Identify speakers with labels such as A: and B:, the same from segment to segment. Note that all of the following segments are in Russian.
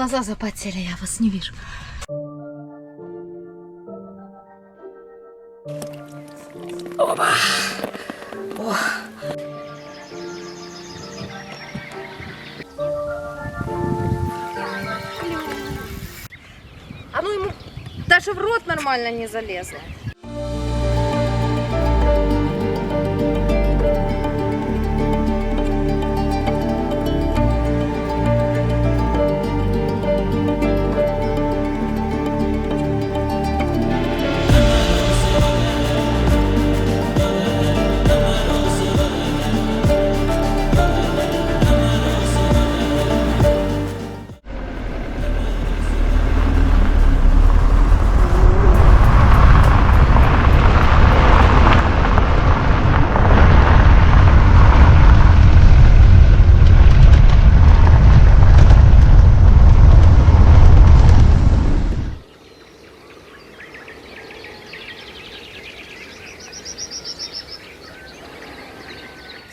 A: глаза запотели, я вас не вижу. Опа! О. А ну ему даже в рот нормально не залезло.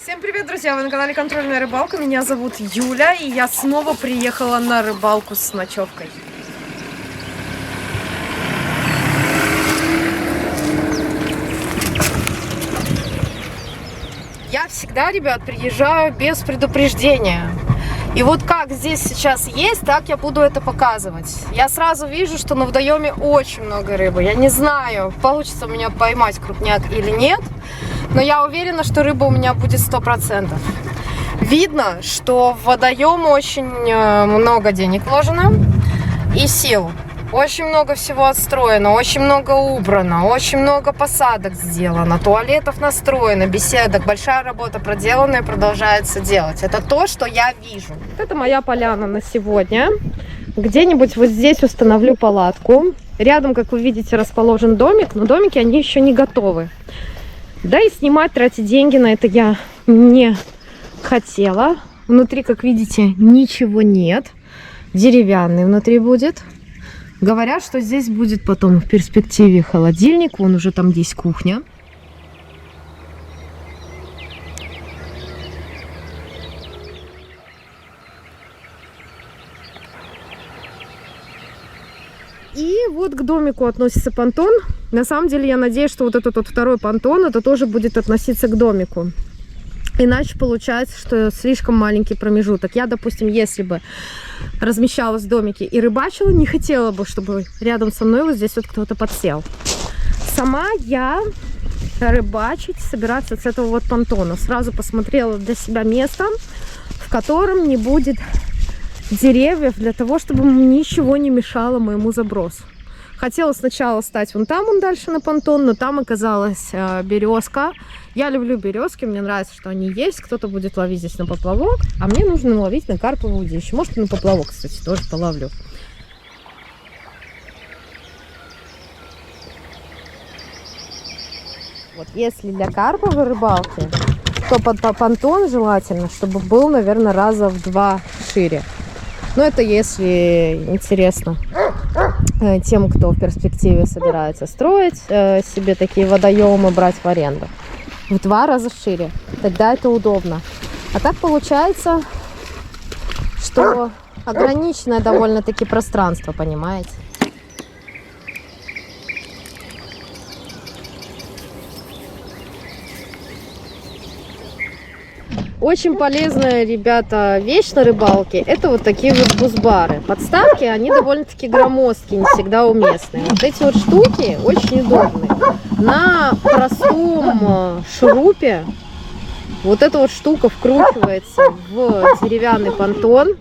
A: Всем привет, друзья! Вы на канале Контрольная рыбалка. Меня зовут Юля, и я снова приехала на рыбалку с ночевкой. Я всегда, ребят, приезжаю без предупреждения. И вот как здесь сейчас есть, так я буду это показывать. Я сразу вижу, что на водоеме очень много рыбы. Я не знаю, получится у меня поймать крупняк или нет. Но я уверена, что рыба у меня будет 100%. Видно, что в водоем очень много денег вложено и сил. Очень много всего отстроено, очень много убрано, очень много посадок сделано, туалетов настроено, беседок. Большая работа проделана и продолжается делать. Это то, что я вижу. Вот это моя поляна на сегодня. Где-нибудь вот здесь установлю палатку. Рядом, как вы видите, расположен домик, но домики, они еще не готовы. Да и снимать, тратить деньги на это я не хотела. Внутри, как видите, ничего нет. Деревянный внутри будет. Говорят, что здесь будет потом в перспективе холодильник. Вон уже там есть кухня. И вот к домику относится понтон. На самом деле, я надеюсь, что вот этот вот второй понтон, это тоже будет относиться к домику. Иначе получается, что слишком маленький промежуток. Я, допустим, если бы размещалась в домике и рыбачила, не хотела бы, чтобы рядом со мной вот здесь вот кто-то подсел. Сама я рыбачить, собираться с этого вот понтона. Сразу посмотрела для себя место, в котором не будет деревьев, для того, чтобы ничего не мешало моему забросу. Хотела сначала стать вон там, вон дальше на понтон, но там оказалась березка. Я люблю березки, мне нравится, что они есть. Кто-то будет ловить здесь на поплавок, а мне нужно ловить на карповое удилище. Может, на поплавок, кстати, тоже половлю. Вот если для карповой рыбалки, то под понтон желательно, чтобы был, наверное, раза в 2 шире. Но это если интересно тем, кто в перспективе собирается строить себе такие водоемы, брать в аренду. В 2 раза шире. Тогда это удобно. А так получается, что ограниченное довольно-таки пространство, понимаете? Очень полезная, ребята, вещь на рыбалке — это вот такие вот бусбары. Подставки, они довольно-таки громоздкие, не всегда уместные. Вот эти вот штуки очень удобные. На простом шурупе вот эта вот штука вкручивается в деревянный понтон,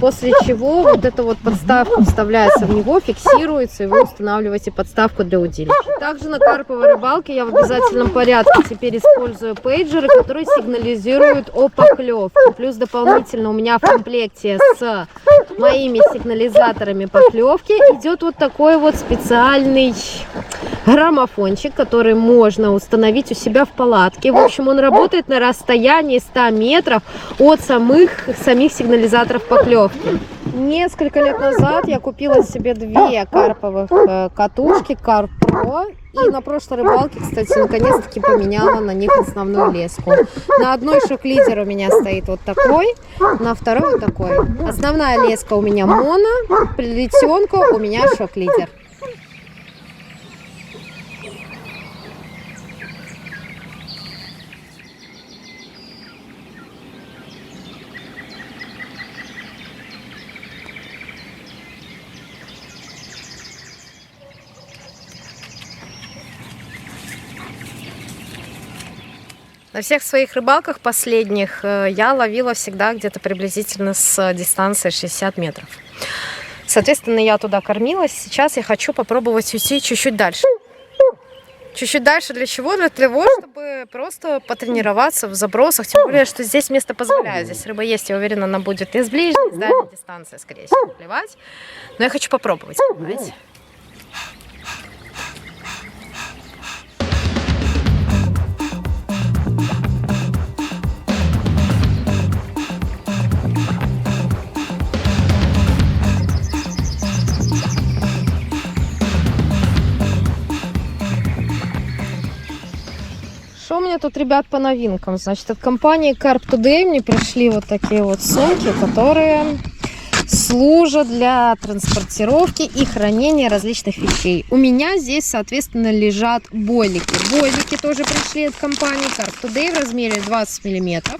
A: после чего вот эта вот подставка вставляется в него, фиксируется, и вы устанавливаете подставку для удилища. Также на карповой рыбалке я в обязательном порядке теперь использую пейджеры, которые сигнализируют о поклевке. Плюс дополнительно у меня в комплекте с моими сигнализаторами поклевки идет вот такой вот специальный граммофончик, который можно установить у себя в палатке. В общем, он работает на расстоянии 100 метров от самих сигнализаторов поклевки. Несколько лет назад я купила себе 2 карповых катушки, его. И на прошлой рыбалке, кстати, наконец-таки поменяла на них основную леску. На одной шок-лидер у меня стоит вот такой, на второй вот такой. Основная леска у меня моно, плетенка у меня шок-лидер. На всех своих рыбалках последних я ловила всегда где-то приблизительно с дистанции 60 метров. Соответственно, я туда кормилась. Сейчас я хочу попробовать уйти чуть-чуть дальше. Чуть-чуть дальше для чего? Для того, чтобы просто потренироваться в забросах. Тем более, что здесь место позволяет. Здесь рыба есть, я уверена, она будет и с ближней, и с дальней дистанции, скорее всего, клевать. Но я хочу попробовать, понимаете? Что у меня тут, ребят, по новинкам? Значит, от компании Carp Today мне пришли вот такие вот сумки, которые служат для транспортировки и хранения различных вещей. У меня здесь, соответственно, лежат бойлики. Бойлики тоже пришли от компании Carp Today в размере 20 мм.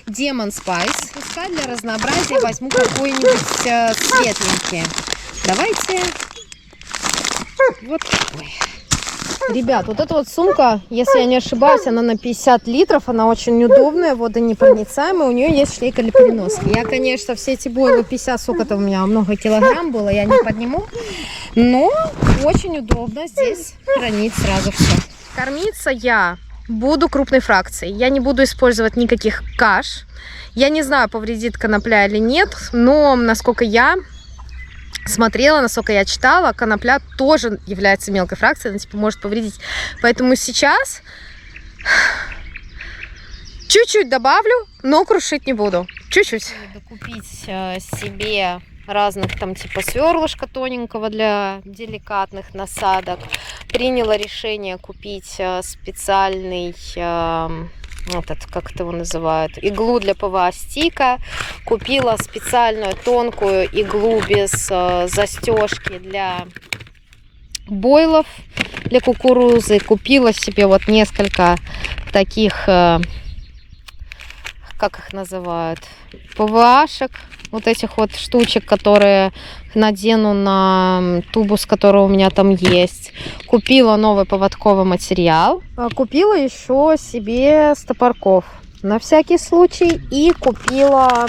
A: Demon Spice. Пускай для разнообразия возьму какой-нибудь светленький. Давайте вот такой. Ребят, вот эта вот сумка, если я не ошибаюсь, она на 50 литров, она очень удобная, водонепроницаемая, у нее есть шлейка для переноски. Я, конечно, все эти бойлы 50, сколько-то у меня много килограмм было, я не подниму, но очень удобно здесь хранить сразу все. Кормиться я буду крупной фракцией, я не буду использовать никаких каш, я не знаю, повредит конопля или нет, но насколько я смотрела, насколько я читала, конопля тоже является мелкой фракцией, она типа может повредить. Поэтому сейчас чуть-чуть добавлю, но крушить не буду. Чуть-чуть. Надо купить себе разных там типа сверлышка тоненького для деликатных насадок. Приняла решение купить специальный этот, как это его называют, иглу для ПВА-стика. Купила специальную тонкую иглу без застежки для бойлов, для кукурузы. Купила себе вот несколько таких, как их называют, ПВАшек, вот этих вот штучек, которые надену на тубус, который у меня там есть. Купила новый поводковый материал. Купила еще себе стопорков на всякий случай. И купила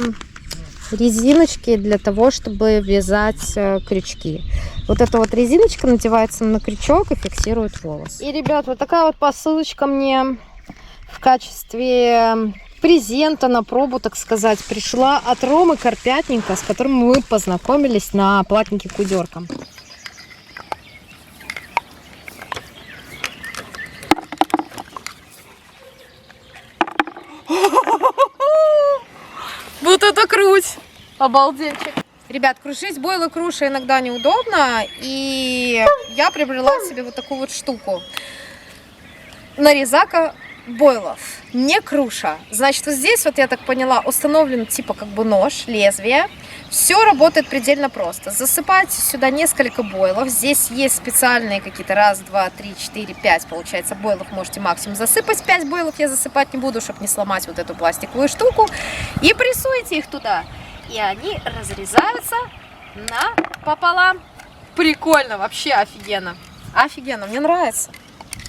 A: резиночки для того, чтобы вязать крючки. Вот эта вот резиночка надевается на крючок и фиксирует волос. И, ребят, вот такая вот посылочка мне в качестве презента на пробу, так сказать, пришла от Ромы Карпятненко, с которым мы познакомились на платнике к удеркам. Вот это круть! Обалденчик! Ребят, крушить бойлы круша иногда неудобно, и я приобрела себе вот такую вот штуку. Нарезака бойлов, не круша. Значит, вот здесь, вот я так поняла, установлен типа как бы нож, лезвие. Все работает предельно просто. Засыпайте сюда несколько бойлов. Здесь есть специальные какие-то 1, 2, 3, 4, 5, получается, бойлов. Можете максимум засыпать. 5 бойлов я засыпать не буду, чтобы не сломать вот эту пластиковую штуку. И прессуйте их туда. И они разрезаются напополам. Прикольно, вообще офигенно. Офигенно, мне нравится.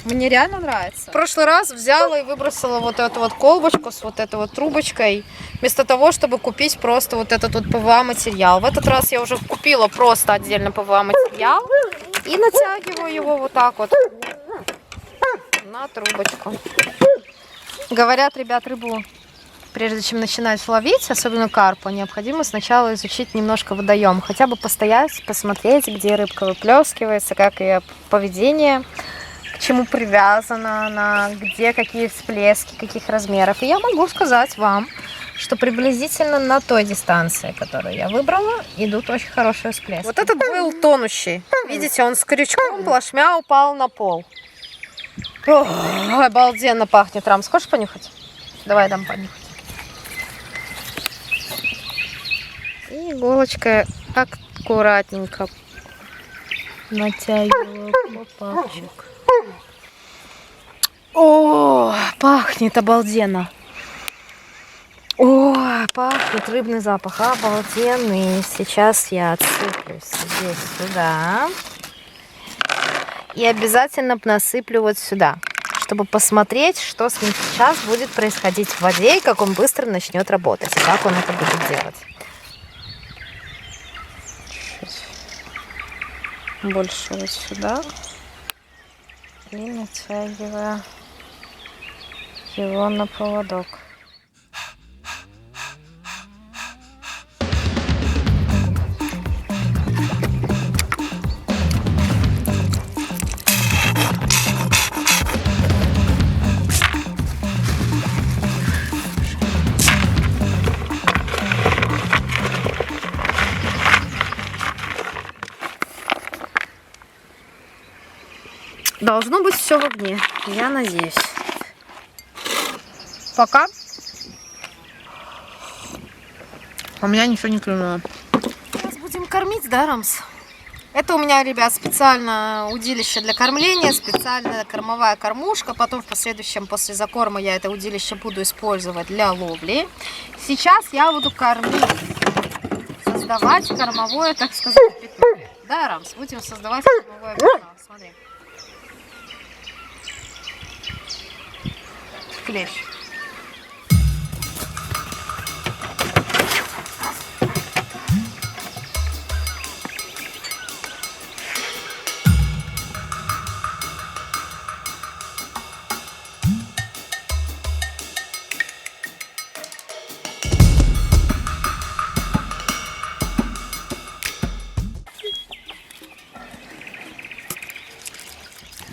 A: Мне реально нравится. В прошлый раз взяла и выбросила вот эту вот колбочку с вот этой вот трубочкой, вместо того, чтобы купить просто вот этот вот ПВА-материал. В этот раз я уже купила просто отдельно ПВА-материал и натягиваю его вот так вот на трубочку. Говорят, ребят, рыбу, прежде чем начинать ловить, особенно карпа, необходимо сначала изучить немножко водоем. Хотя бы постоять, посмотреть, где рыбка выплескивается, как ее поведение. к чему привязана она, где какие всплески, каких размеров. И я могу сказать вам, что приблизительно на той дистанции, которую я выбрала, идут очень хорошие всплески. Вот этот был тонущий. Видите, он с крючком плашмя упал на пол. Ох, обалденно пахнет. Рамс, хочешь понюхать? Давай дам понюхать. И иголочкой аккуратненько натягиваю попапчик. О, пахнет обалденно. О, пахнет рыбный запах обалденный. Сейчас я отсыплю здесь сюда. И обязательно насыплю вот сюда, чтобы посмотреть, что с ним сейчас будет происходить в воде, и как он быстро начнет работать, и как он это будет делать. Чуть больше вот сюда. И натягиваю его на поводок. Должно быть все в огне, я надеюсь. Пока у меня ничего не клюнуло. Сейчас будем кормить, да, Рамс? Это у меня, ребят, специально удилище для кормления, специальная кормовая кормушка. Потом в последующем, после закорма, я это удилище буду использовать для ловли. Сейчас я буду кормить, создавать кормовое, так сказать, пятно. Да, Рамс, будем создавать кормовое пятно. Смотри. Клещ.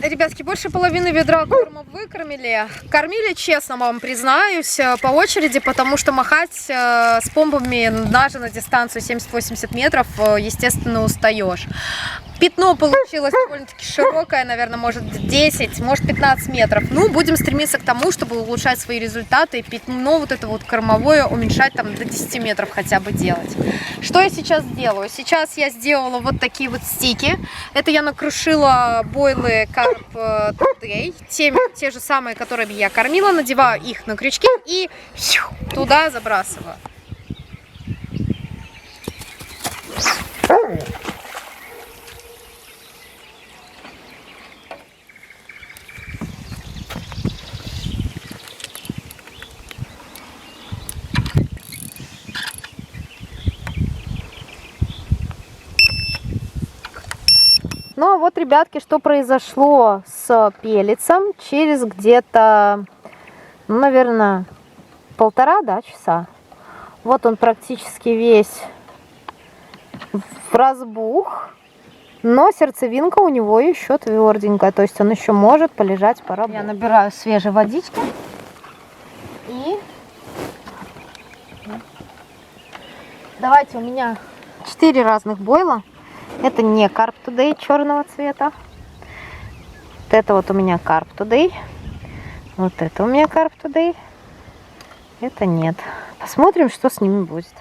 A: Ребятки, больше половины ведра корма выкормили. Кормили, честно вам признаюсь, по очереди, потому что махать с помпами даже на дистанцию 70-80 метров, естественно, устаешь. Пятно получилось довольно-таки широкое, наверное, может 10, может 15 метров. Ну, будем стремиться к тому, чтобы улучшать свои результаты и пятно вот это вот кормовое уменьшать там до 10 метров хотя бы делать. Что я сейчас делаю? Сейчас я сделала вот такие вот стики. Это я накрушила бойлы Carp Today, те же самые, которыми я кормила, надеваю их на крючки и туда забрасываю. Ну а вот, ребятки, что произошло с пеллетсом через где-то, ну, наверное, 1,5 часа. Вот он практически весь разбух, но сердцевинка у него еще тверденькая, то есть он еще может полежать, поработать. Я набираю свежей водички и давайте, у меня 4 разных бойла. Это не Carp Today черного цвета. Вот это вот у меня Carp Today. Вот это у меня Carp Today. Это нет. Посмотрим, что с ними будет.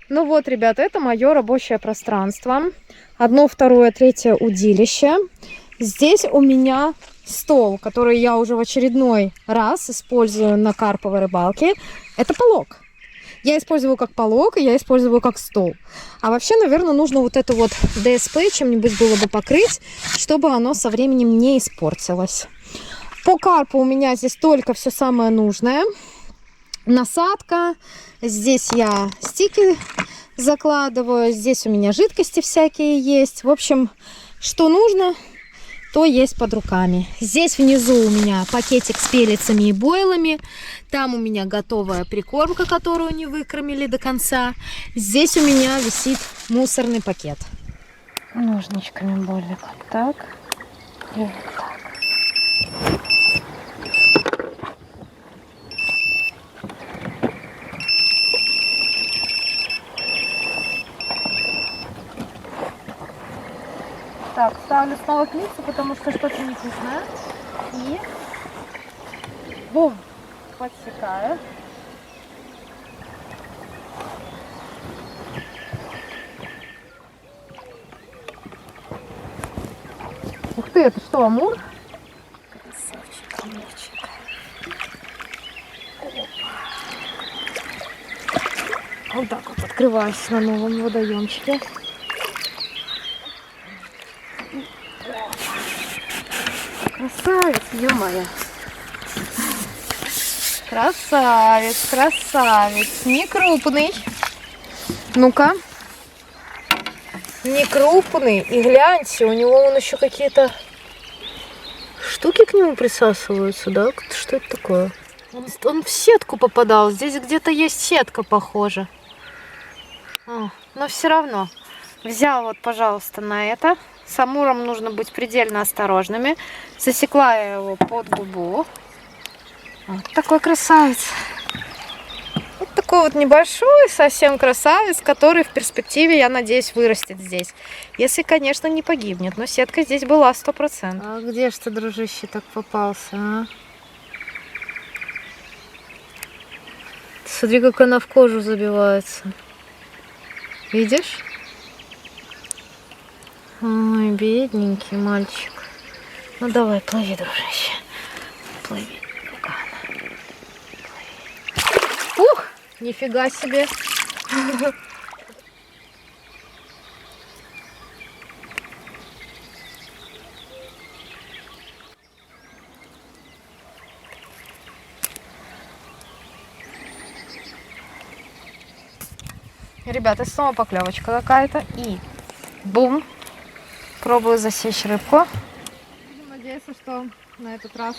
A: Ну вот, ребята, это мое рабочее пространство. 1, 2, 3 удилище. Здесь у меня стол, который я уже в очередной раз использую на карповой рыбалке. Это полог. Я использую его как полог, и я использую его как стол. А вообще, наверное, нужно вот это вот ДСП чем-нибудь было бы покрыть, чтобы оно со временем не испортилось. По карпу у меня здесь только все самое нужное. Насадка. Здесь я стики закладываю. Здесь у меня жидкости всякие есть. В общем, что нужно, что есть под руками. Здесь внизу у меня пакетик с пеллетсами и бойлами. Там у меня готовая прикормка, которую не выкормили до конца. Здесь у меня висит мусорный пакет. Ножничками более вот так и вот так. Так, ставлю снова клипсу, потому что что-то невкусное. И бум, подсекаю. Ух ты, это что, амур? Красавчик, амурчик. Вот так вот открываюсь на новом водоемчике. Красавец, ё-моё. Красавец, красавец. Не крупный. Ну-ка. Не крупный. И гляньте, у него вон еще какие-то штуки к нему присасываются, да? Что это такое? Он в сетку попадал. Здесь где-то есть сетка, похоже. Но все равно. Взял вот, пожалуйста, на это. С амуром нужно быть предельно осторожными. Засекла я его под губу. Вот такой красавец. Вот такой вот небольшой совсем красавец, который в перспективе, я надеюсь, вырастет здесь. Если, конечно, не погибнет. Но сетка здесь была 100%. А где ж ты, дружище, так попался, а? Смотри, как она в кожу забивается. Видишь? Ой, бедненький мальчик. Ну давай, плыви, дружище. Плыви. Ух, нифига себе. Ребята, снова поклевочка какая-то. И бум. Пробую засечь рыбку. Будем надеяться, что на этот раз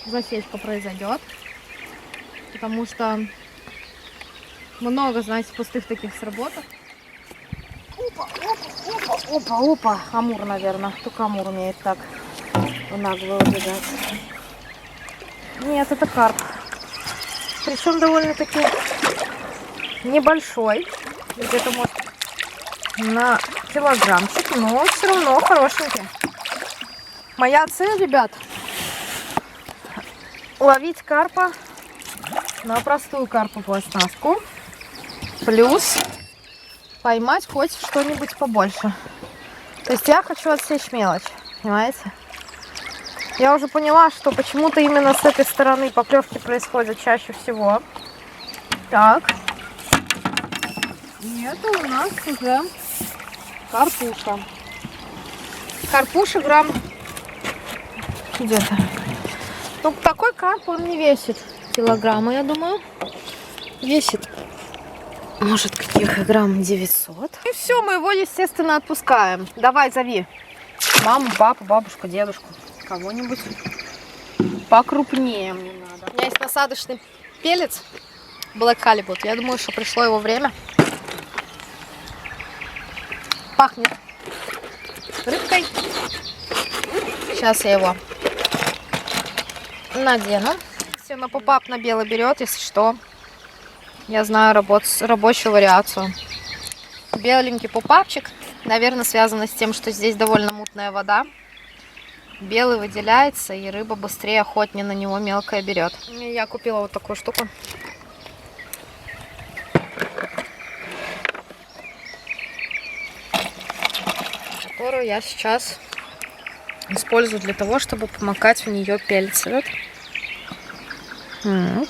A: засечка произойдет. Потому что много, знаете, пустых таких сработок. Опа, опа, опа, опа, опа. Амур, наверное. Только амур умеет так в наглую убегать. Нет, это карп. Причем довольно-таки небольшой. Где-то может на килограммчик, но все равно хорошенький. Моя цель, ребят, ловить карпа на простую карповую оснастку, плюс поймать хоть что-нибудь побольше. То есть я хочу отсечь мелочь, понимаете? Я уже поняла, что почему-то именно с этой стороны поклевки происходят чаще всего. Так. И это у нас уже карпуша. Карпуша грамм где-то. Ну, такой карп он не весит килограмма, я думаю. Весит, может, каких грамм 900. И все, мы его, естественно, отпускаем. Давай, зови маму, папу, бабушку, дедушку. Кого-нибудь покрупнее мне надо. У меня есть насадочный пелец Black Halibut. Я думаю, что пришло его время. Пахнет рыбкой. Сейчас я его надену. Все на попап на бело берет, если что. Я знаю рабочую вариацию. Беленький попапчик. Наверное, связано с тем, что здесь довольно мутная вода. Белый выделяется, и рыба быстрее, охотнее на него мелкая берет. Я купила вот такую штуку. Которую я сейчас использую для того, чтобы помакать в нее пельцы. Вот.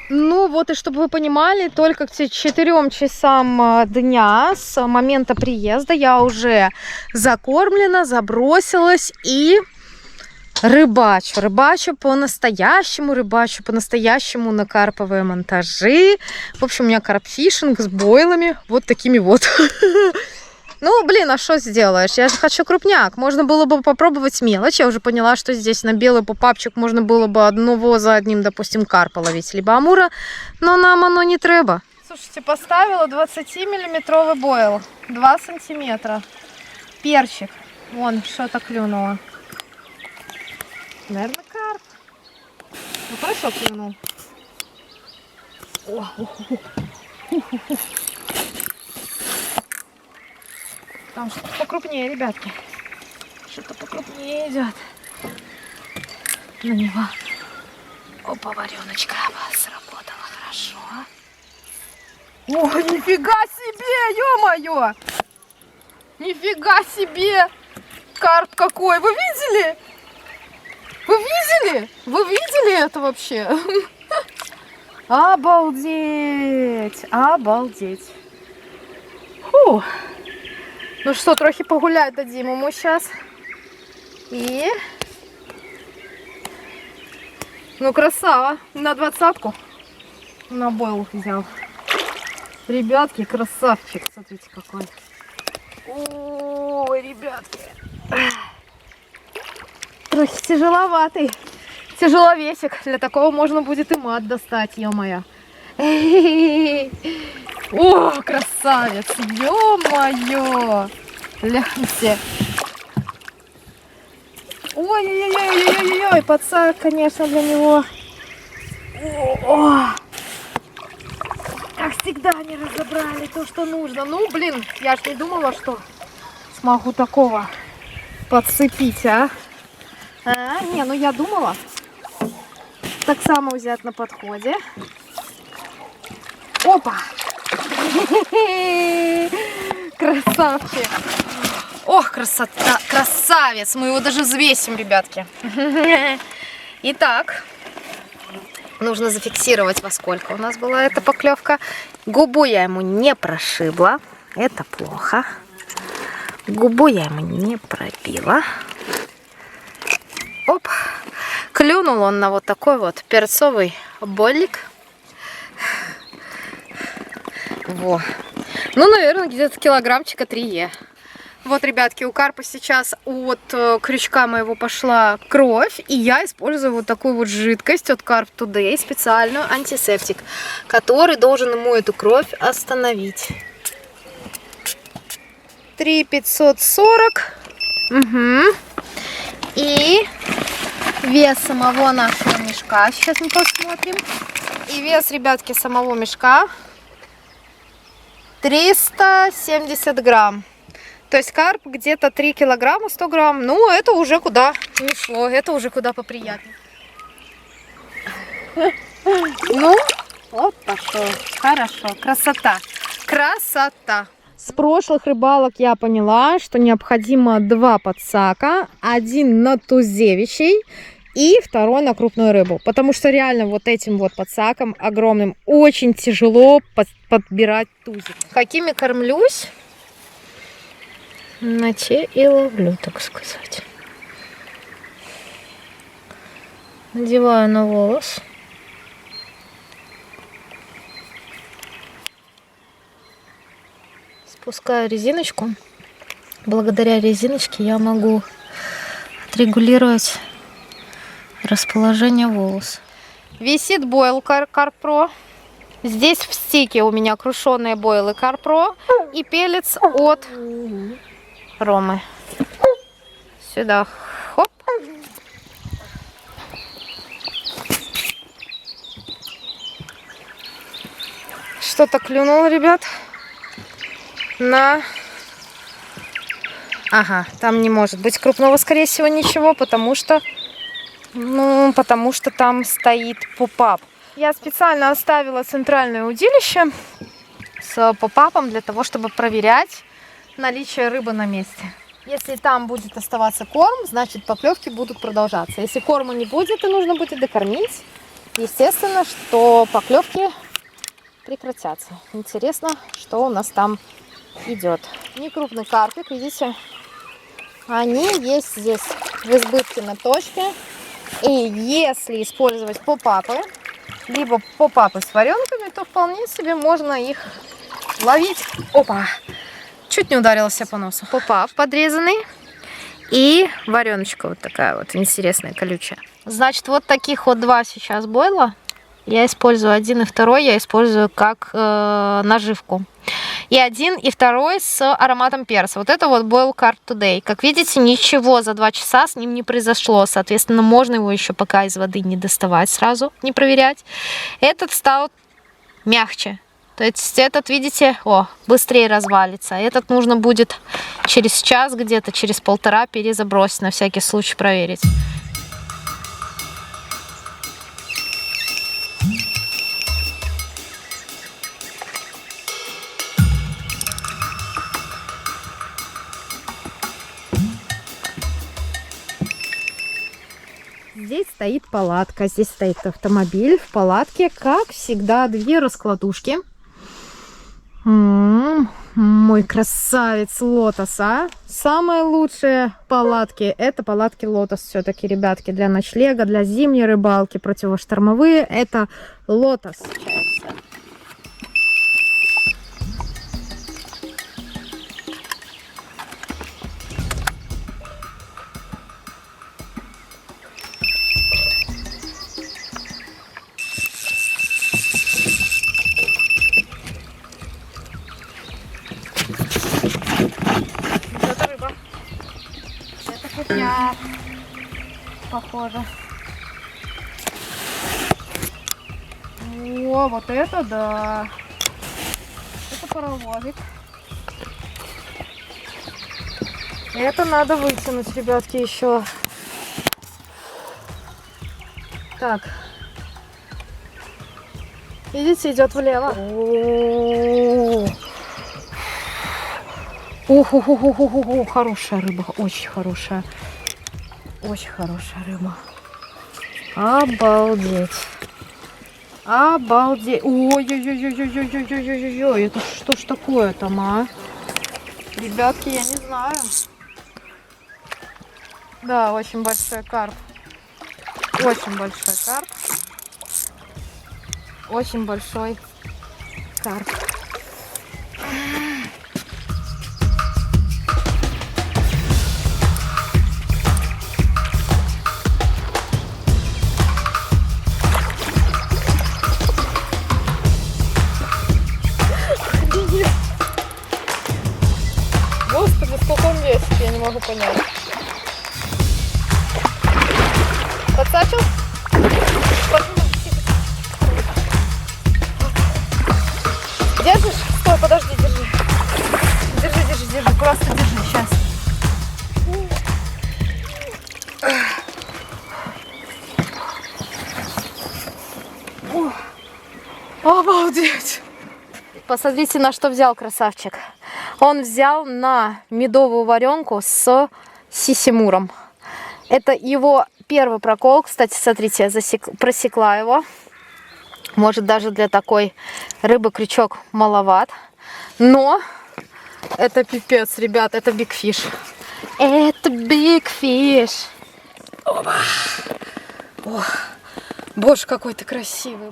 A: Ну вот, и чтобы вы понимали, только к 4 часам дня с момента приезда я уже закормлена, забросилась и рыбачу. Рыбачу по-настоящему на карповые монтажи. В общем, у меня карпфишинг с бойлами вот такими вот. Ну, блин, а что сделаешь? Я же хочу крупняк. Можно было бы попробовать мелочь. Я уже поняла, что здесь на белый попапчик можно было бы одного за одним, допустим, карпа ловить, либо амура. Но нам оно не треба. Слушайте, поставила 20-миллиметровый бойл. 2 сантиметра. Перчик. Вон, что-то клюнуло. Наверное, карп. Ну, хорошо клюнул. О, там что-то покрупнее, ребятки. Что-то покрупнее идет. На него. Опа, вареночка сработала хорошо. О, нифига себе, ё-моё! Нифига себе! Карп какой! Вы видели? Вы видели? Вы видели это вообще? Обалдеть! Обалдеть! Фу. Ну что, трохи погулять дадим ему сейчас. И... Ну, красава. На 20-ку. На бойл взял. Ребятки, красавчик. Смотрите, какой. Ой, ребятки. Трохи тяжеловатый. Тяжеловесик. Для такого можно будет и мат достать, ё-моё. О, красавец. Ё-моё. Гляньте. Ой-ой-ой-ой-ой-ой. Подсак, конечно, для него. О, как всегда, не разобрали то, что нужно. Ну, блин, я ж не думала, что смогу такого подцепить, а? Не, ну я думала. Так само взять на подходе. Опа! Красавчик! Ох, красота! Красавец! Мы его даже взвесим, ребятки. Итак, нужно зафиксировать, во сколько у нас была эта поклевка. Губу я ему не прошибла. Это плохо. Губу я ему не пробила. Оп! Клюнул он на вот такой вот перцовый бойлик. Во. Ну, наверное, где-то килограммчика 3 Е. Вот, ребятки, у карпа сейчас от крючка моего пошла кровь. И я использую вот такую вот жидкость от Carp Today, специальную антисептик, который должен ему эту кровь остановить. 3,540. Угу. И вес самого нашего мешка. Сейчас мы посмотрим. И вес, ребятки, самого мешка 370 грамм. То есть карп где-то 3 килограмма 100 грамм. Ну, это уже куда не шло. Это уже куда поприятнее. Ну, вот пошел. Хорошо. Красота. Красота. С прошлых рыбалок я поняла, что необходимо 2 подсака. Один на тузевичей и второй на крупную рыбу. Потому что реально вот этим вот подсаком огромным очень тяжело подбирать тузик. Какими кормлюсь, на те и ловлю, так сказать. Надеваю на волос. Спускаю резиночку. Благодаря резиночке я могу отрегулировать расположение волос. Висит бойл Carp Pro. Здесь в стике у меня крушеные бойлы Carp Pro и пелец от Ромы. Сюда. Хоп. Что-то клюнуло, ребят. На... Ага, там не может быть крупного, скорее всего, ничего, потому что там стоит попап. Я специально оставила центральное удилище с попапом для того, чтобы проверять наличие рыбы на месте. Если там будет оставаться корм, значит поклевки будут продолжаться. Если корма не будет и нужно будет докормить, естественно, что поклевки прекратятся. Интересно, что у нас там идет. Некрупный карпик, видите, они есть здесь в избытке на точке. И если использовать попапы, либо попапы с варенками, то вполне себе можно их ловить. Опа! Чуть не ударился по носу. Попав подрезанный. И вареночка вот такая вот интересная, колючая. Значит, вот таких вот два сейчас бойла. Я использую один и второй, я использую как наживку. И один, и второй с ароматом перца. Вот это вот Boil Carp Today. Как видите, ничего за 2 часа с ним не произошло. Соответственно, можно его еще пока из воды не доставать сразу, не проверять. Этот стал мягче. То есть этот, видите, быстрее развалится. Этот нужно будет через час, где-то через полтора перезабросить, на всякий случай проверить. Здесь стоит палатка, здесь стоит автомобиль. В палатке, как всегда, 2 раскладушки. Мой красавец Лотос, а? Самые лучшие палатки — это палатки Лотос все-таки, ребятки, для ночлега, для зимней рыбалки, противоштормовые. Это Лотос. Похоже. О, вот это да. Это паровозик. Это надо вытянуть, ребятки, еще. Так. Видите, идет влево. Ух, хорошая рыба, очень хорошая. Очень хорошая рыба. Обалдеть. Обалдеть. Ой-ой-ой-ой-ой-ой-ой-ой-ой-ой. Это что ж такое там, а? Ребятки, я не знаю. Да, очень большой карп. Очень большой карп. Очень большой карп. Господи, сколько он весит, я не могу понять. Подсачил? Держишь? Стой, подожди, держи. Держи, просто держи, сейчас. Обалдеть! Посмотрите, на что взял красавчик. Он взял на медовую варенку с сисимуром. Это его первый прокол. Кстати, смотрите, я просекла его. Может, даже для такой рыбы крючок маловат. Но это пипец, ребят, это big fish. Это big fish. Оба. О, боже, какой ты красивый.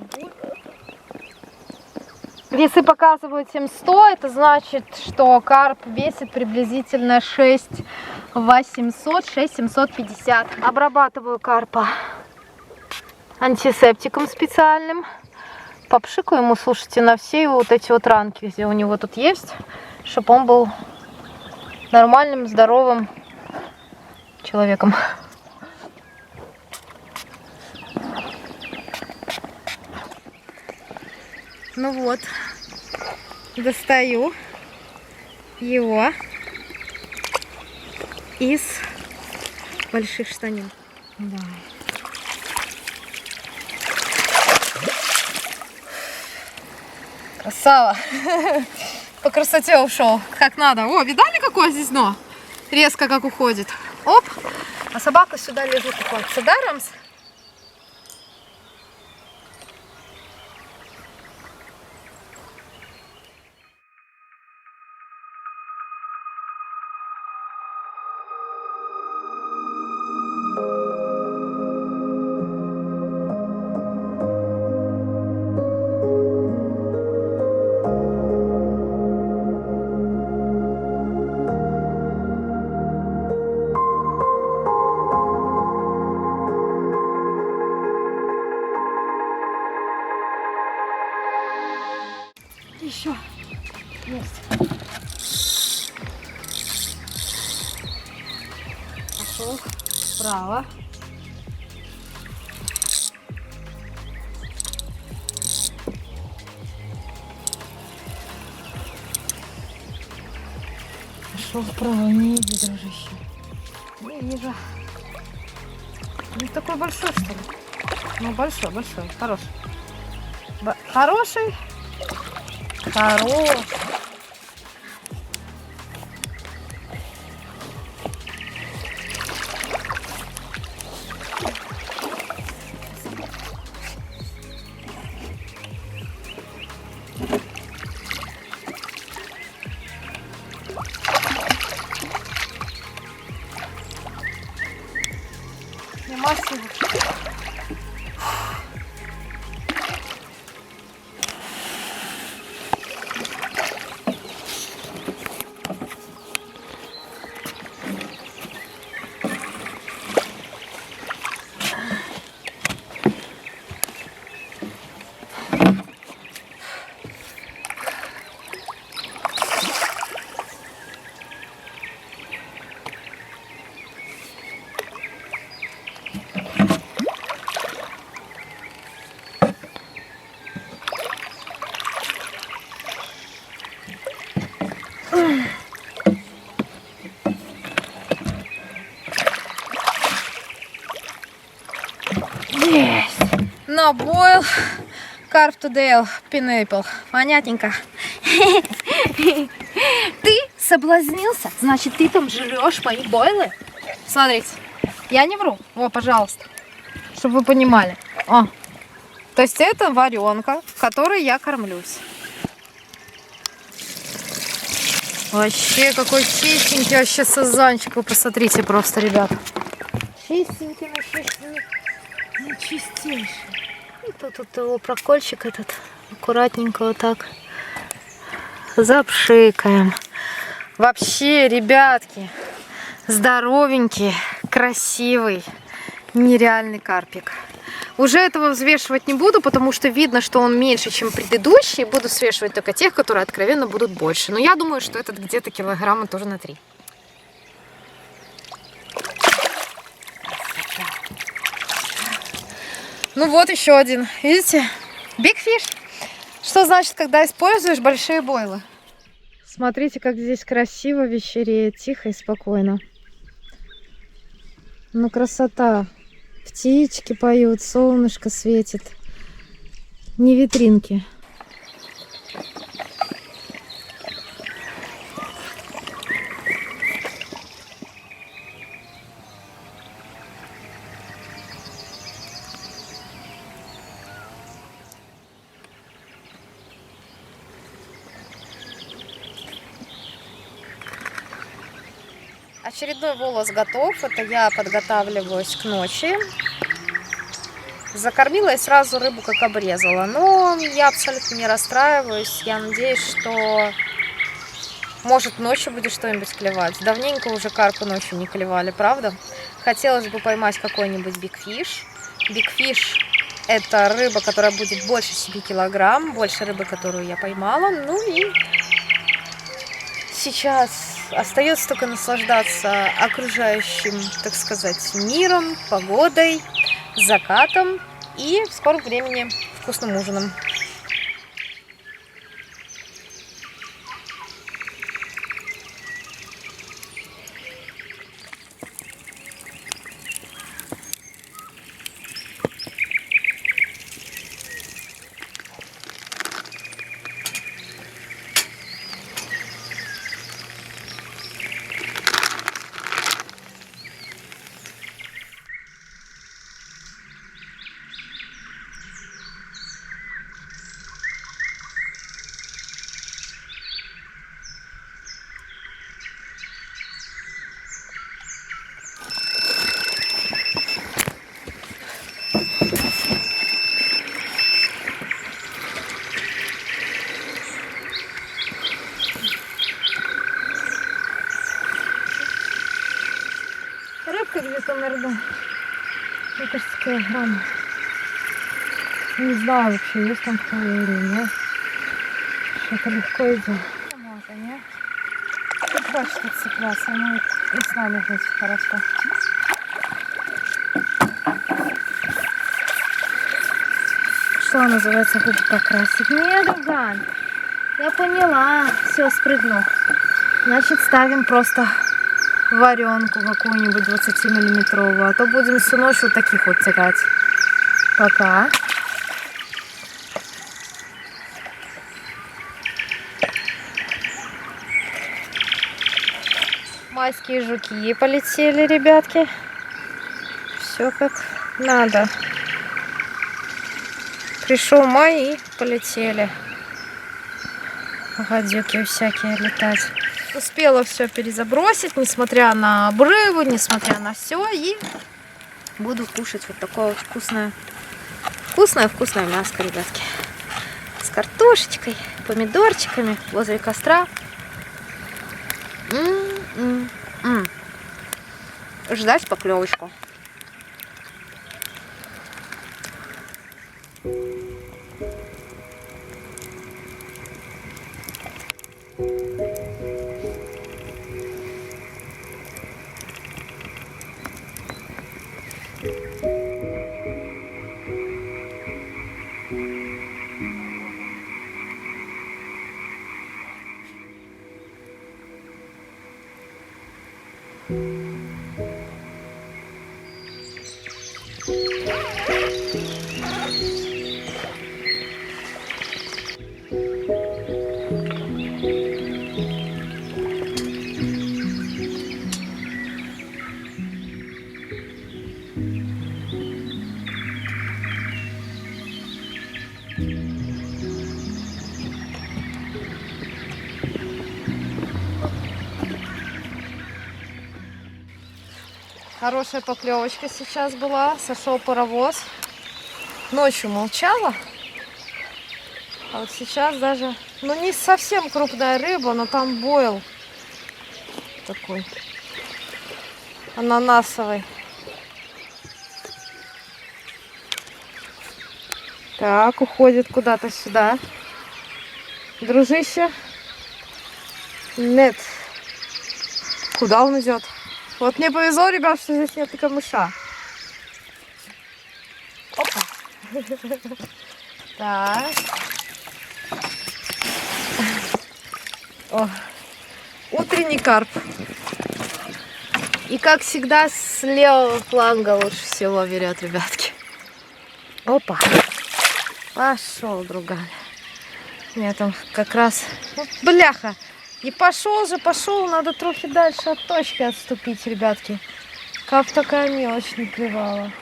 A: Весы показывают 700, это значит, что карп весит приблизительно 6800, 6750. Обрабатываю карпа антисептиком специальным. Попшикаю ему, слушайте, на все вот эти вот ранки, где у него тут есть, чтобы он был нормальным, здоровым человеком. Ну вот, достаю его из больших штанин. Да. Красава! По красоте ушел, как надо. О, видали, какое здесь дно? Резко как уходит. Оп! А собака сюда лежит. Сюда, Рамс? Пошел вправо. Пошел вправо, не иди, дружище. Не вижу. Не такой большой, что ли? Ну, большой, хороший. Хороший? Хороший. Массив. Есть. No boil, carp to Dale, pineapple. Понятненько. Ты соблазнился? Значит, ты там жрешь мои бойлы? Смотрите, я не вру. О, пожалуйста. Чтобы вы понимали. О. То есть это варенка, которой я кормлюсь. Вообще, какой чистенький вообще сазанчик. Вы посмотрите просто, ребята. Чистенький, ну чистейший. И тут его прокольчик этот. Аккуратненько вот так запшикаем. Вообще, ребятки, здоровенький, красивый, нереальный карпик. Уже этого взвешивать не буду, потому что видно, что он меньше, чем предыдущий. Буду свешивать только тех, которые откровенно будут больше. Но я думаю, что этот где-то килограмма тоже на 3. Ну вот еще один. Видите? Big fish. Что значит, когда используешь большие бойлы? Смотрите, как здесь красиво вечереет. Тихо и спокойно. Ну, красота. Птички поют, солнышко светит. Не витринки. Очередной волос готов. Это я подготавливаюсь к ночи. Закормила и сразу рыбу как обрезала. Но я абсолютно не расстраиваюсь. Я надеюсь, что может ночью будет что-нибудь клевать. Давненько уже карпы ночью не клевали, правда? Хотелось бы поймать какой-нибудь бигфиш. Бигфиш — это рыба, которая будет больше 7 килограмм. Больше рыбы, которую я поймала. Ну и сейчас остается только наслаждаться окружающим, так сказать, миром, погодой, закатом и в скором времени вкусным ужином. Рыбка где-то, наверное, мне кажется, килограмм. Не знаю вообще, есть там кто или нет. Что-то легко идет. Вот они. Тут дальше тут цепляться, ну и с нами здесь хорошо. что называется губы покрасить. Не, друган. Я поняла. Все, спрыгнул. Значит, ставим просто варенку какую-нибудь 20-миллиметровую. А то будем всю ночь вот таких вот тягать. Пока. Майские жуки полетели, ребятки. Все как надо. Пришел май и полетели. Гадюки всякие летать. Успела все перезабросить, несмотря на обрывы, несмотря на все. И буду кушать вот такое вот вкусное мяско, ребятки. С картошечкой, помидорчиками возле костра. Ждать поклевочку. Хорошая поклевочка сейчас была. Сошел паровоз. Ночью молчала. А вот сейчас даже, ну не совсем крупная рыба, но там бойл такой ананасовый. Так, уходит куда-то сюда. Дружище. Нет. Куда он идет? Вот мне повезло, ребят, что здесь нет камыша. Опа. Так. О. Утренний карп. И как всегда с левого фланга лучше всего берет, ребятки. Опа. Пошел, друган. Мне там как раз... Ну, бляха. И пошел же, пошел. Надо трохи дальше от точки отступить, ребятки. Как такая мелочь не клевала.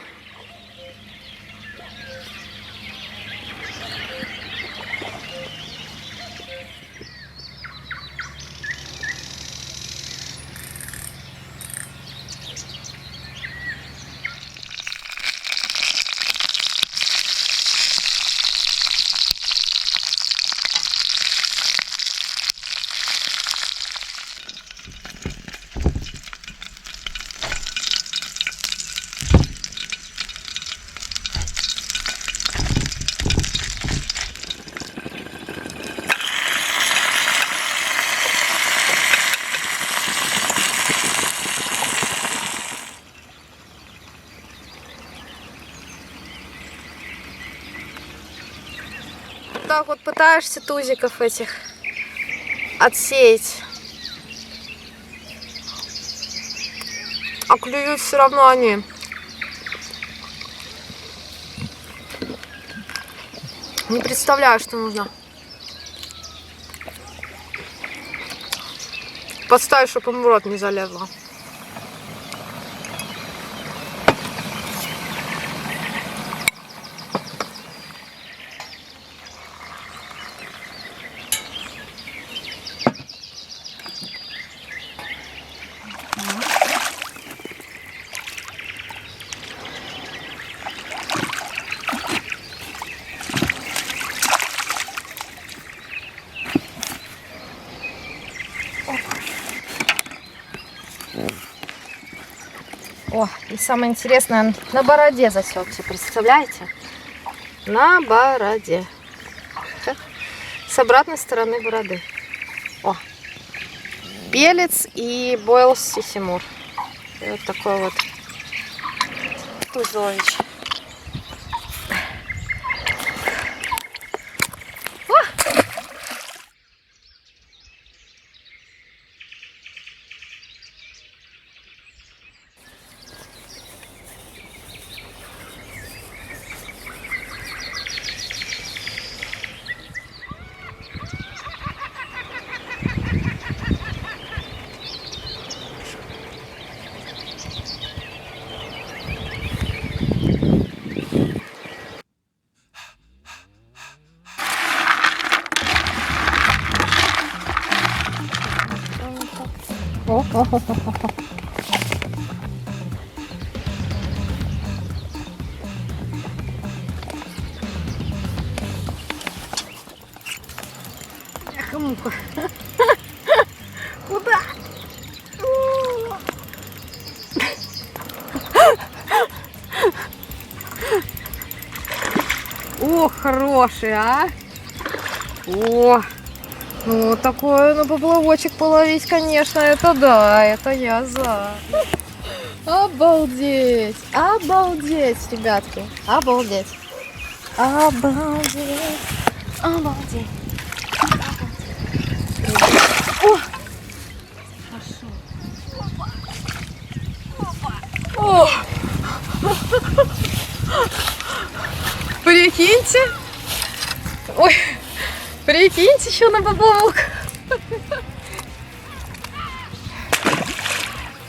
A: Так вот пытаешься тузиков этих отсеять. А клюют все равно они. Не представляю, что нужно. Подставить, чтобы им в рот не залезло. О, и самое интересное, на бороде засекся, представляете? На бороде. С обратной стороны бороды. О, Белец и Бойл Сисимур. И вот такой вот тузович. Эх, муха. Куда? О, хороший, а? О, ну такое на поплавочек половить, конечно, это да, это я за. Обалдеть, обалдеть, ребятки, обалдеть, обалдеть, обалдеть. О, хорошо. О. Прикиньте, ой, прикиньте, еще на поплавок.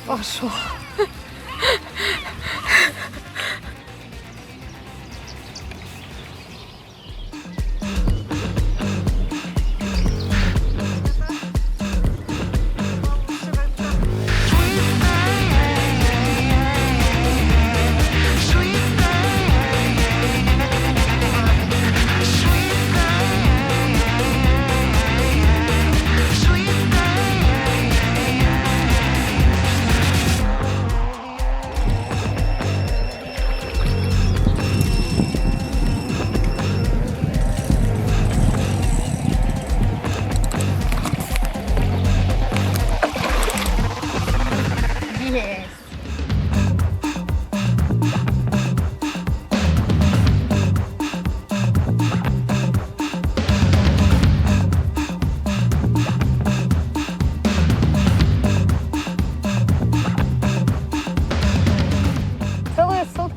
A: Пошел.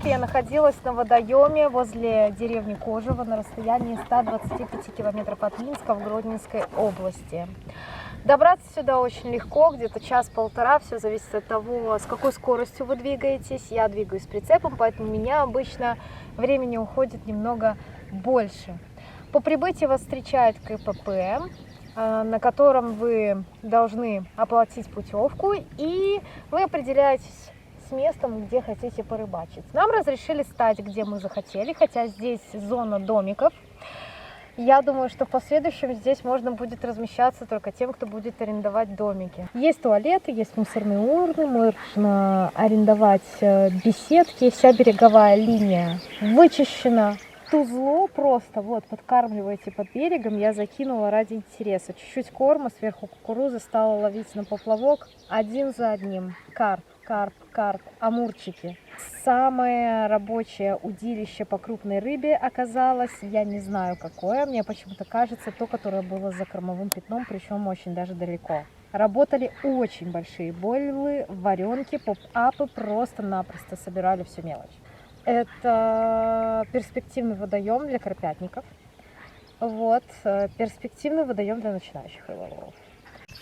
A: Я находилась на водоеме возле деревни Кожево на расстоянии 125 километров от Минска в Гродненской области. Добраться сюда очень легко, где-то час-полтора, все зависит от того, с какой скоростью вы двигаетесь. Я двигаюсь с прицепом, поэтому у меня обычно времени уходит немного больше. По прибытии вас встречает КПП, на котором вы должны оплатить путевку, и вы определяетесь с местом, где хотите порыбачить. Нам разрешили стать, где мы захотели, хотя здесь зона домиков. Я думаю, что в последующем здесь можно будет размещаться только тем, кто будет арендовать домики. Есть туалеты, есть мусорные урны, можно арендовать беседки. Вся береговая линия вычищена. Тузло просто вот подкармливаете под берегом. Я закинула ради интереса. Чуть-чуть корма, сверху кукурузы, стала ловить на поплавок один за одним. Карп, карп, карп, амурчики. Самое рабочее удилище по крупной рыбе оказалось, я не знаю какое, мне почему-то кажется, то, которое было за кормовым пятном, причем очень даже далеко. Работали очень большие бойлы, варенки, поп-апы, просто-напросто собирали всю мелочь. Это перспективный водоем для карпятников, вот, перспективный водоем для начинающих рыболовов.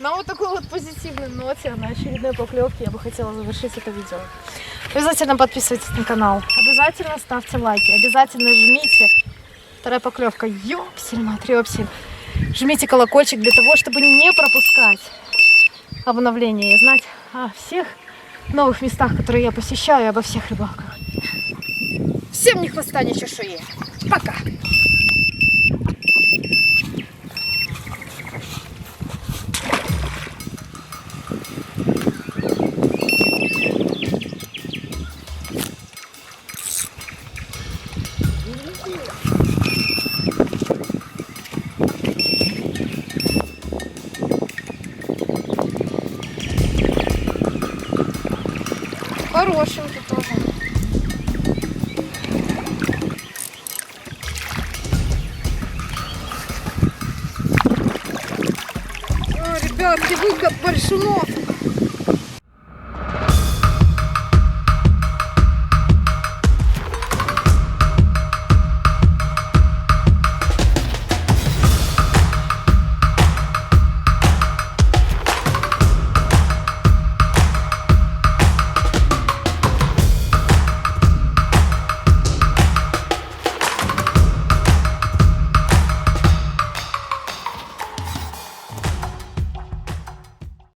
A: На вот такой вот позитивной ноте, на очередной поклевке я бы хотела завершить это видео. Обязательно подписывайтесь на канал, обязательно ставьте лайки, обязательно жмите. Вторая поклевка, ёпсель-матрёпсель. Жмите колокольчик для того, чтобы не пропускать обновления и знать о всех новых местах, которые я посещаю, и обо всех рыбалках. Всем ни хвоста, ни чешуи. Пока! Хорошенький тоже. О, ребятки, выкат большунов.